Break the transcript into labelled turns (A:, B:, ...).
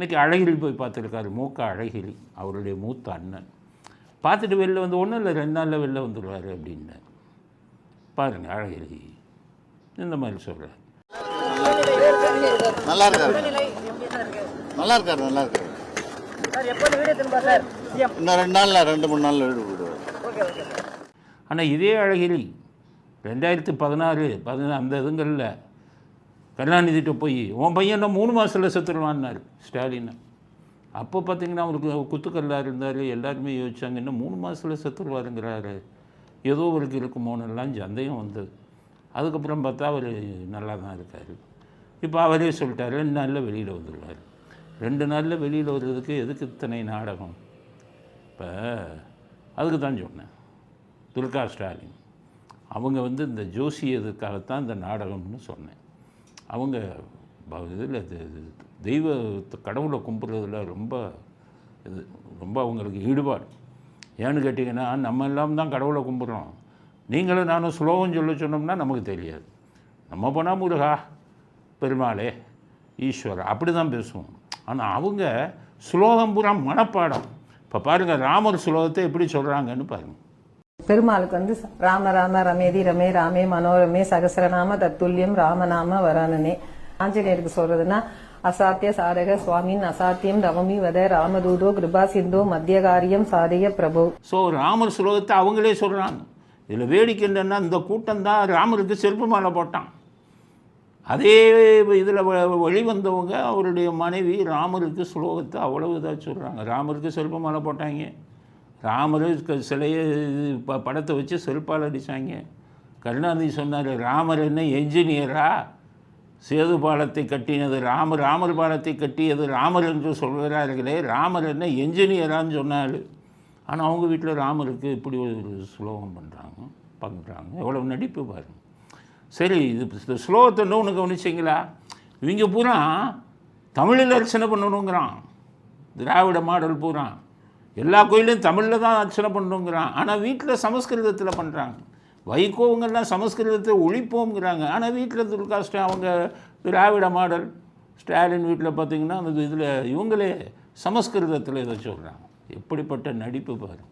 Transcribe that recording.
A: இன்றைக்கி அழகிரி போய் பார்த்துருக்காரு. அழகிரி அவருடைய மூத்த அண்ணன் பார்த்துட்டு வெளில வந்து ஒன்றும் இல்லை 2 நாளில் வெளில வந்துடுவார் அப்படின்னு பாருங்கள். அழகிரி இந்த மாதிரி சொல்கிறார்.
B: நல்லா இருக்காரு, நல்லா இருக்காரு, நல்லா இருக்காரு. இன்னும் 2 நாளில் 2-3 நாளில் வீடு போயிடுவார்.
A: ஆனால் இதே அழகிரி 2016 அந்த இதுங்களில் கருணாநிதிட்ட போய் உன் பையன் 3 மாதத்தில் செத்துருவான்னார் ஸ்டாலின். அப்போ பார்த்திங்கன்னா அவருக்கு குத்துக்கல்லாக இருந்தார். எல்லாருமே யோசிச்சாங்க, இன்னும் 3 மாதத்தில் செத்துருவாருங்கிறாரு, ஏதோ அவருக்கு இருக்குமோன்னெல்லாம் சந்தேகம் வந்தது. அதுக்கப்புறம் பார்த்தா அவர் நல்லா தான் இருக்கார். இப்போ அவரே சொல்லிட்டார் 2 நாளில் வெளியில் வந்துடுவார். 2 நாளில் வெளியில் வர்றதுக்கு எதுக்கு இத்தனை நாடகம்? இப்போ அதுக்கு தான் சொன்னேன். துர்கா ஸ்டாலின் அவங்க வந்து இந்த ஜோசியதுக்காகத்தான் இந்த நாடகம்னு சொன்னேன். அவங்க இதில் தெய்வ கடவுளை கும்பிட்றதுல ரொம்ப அவங்களுக்கு ஈடுபாடு. ஏன்னு கேட்டிங்கன்னா, நம்ம எல்லாம் தான் கடவுளை கும்பிட்றோம். நீங்களும் நானும் ஸ்லோகம் சொன்னோம்னா நமக்கு தெரியாது. நம்ம போனால் முருகா, பெருமாளே, ஈஸ்வரா அப்படி தான் பேசுவோம். ஆனால் அவங்க ஸ்லோகம் பூரா மனப்பாடம். இப்போ பாருங்கள், ராமர் ஸ்லோகத்தை எப்படி சொல்கிறாங்கன்னு பாருங்கள்.
C: பெருமாளுக்கு வந்து ராம ராம ரமேதி ரமே ராமே மனோரமே சகசரநாம தத்துல்யம் ராமநாம வரானனே. ஆஞ்சநேயருக்கு சொல்றதுன்னா அசாத்திய சாதக சுவாமின் அசாத்தியம் ரமமி வத ராமதூதோ கிருபா சிந்தோ மத்தியகாரியம் சாதய பிரபு.
A: ஸோ ராமர் ஸ்லோகத்தை அவங்களே சொல்கிறாங்க. இதில் வேடிக்கை என்னன்னா, இந்த கூட்டம் தான் ராமருக்கு செருப்பு மாலை போட்டான். அதே இதில் வெளிவந்தவங்க அவருடைய மனைவி ராமருக்கு ஸ்லோகத்தை அவ்வளவு இதாக சொல்கிறாங்க. ராமருக்கு செருப்பு மாலை போட்டாங்க, ராமர் சிலையை படத்தை வச்சு செருப்பால் அடித்தாங்க. கருணாநிதி சொன்னார், ராமர் என்ன என்ஜினியரா? சேது பாலத்தை கட்டினது ராமர், ராமர் பாலத்தை கட்டியது ராமர் என்று சொல்கிறார்களே, ராமர் என்ன என்ஜினியரான்னு சொன்னார். ஆனால் அவங்க வீட்டில் ராமருக்கு இப்படி ஒரு ஸ்லோகம் பண்ணுறாங்க. எவ்வளோ நடிப்பு பாருங்க. சரி, இது ஸ்லோகத்தை ஒன்று கவனிச்சிங்களா? இவங்க பூரா தமிழில் அர்ச்சனை பண்ணணுங்கிறான். திராவிட மாடல் பூரா எல்லா கோயிலையும் தமிழில் தான் அர்ச்சனை பண்ணணுங்கிறான். ஆனால் வீட்டில் சமஸ்கிருதத்தில் பண்ணுறாங்க. வைகோவங்கெல்லாம் சமஸ்கிருதத்தை ஒழிப்போங்கிறாங்க. ஆனால் வீட்டில் துர்காஷ்டம் அவங்க திராவிட மாடல். ஸ்டாலின் வீட்டில் பார்த்திங்கன்னா அந்த இதில் இவங்களே சமஸ்கிருதத்தில் இதை சொல்கிறாங்க. எப்படிப்பட்ட நடிப்பு பாருங்கள்.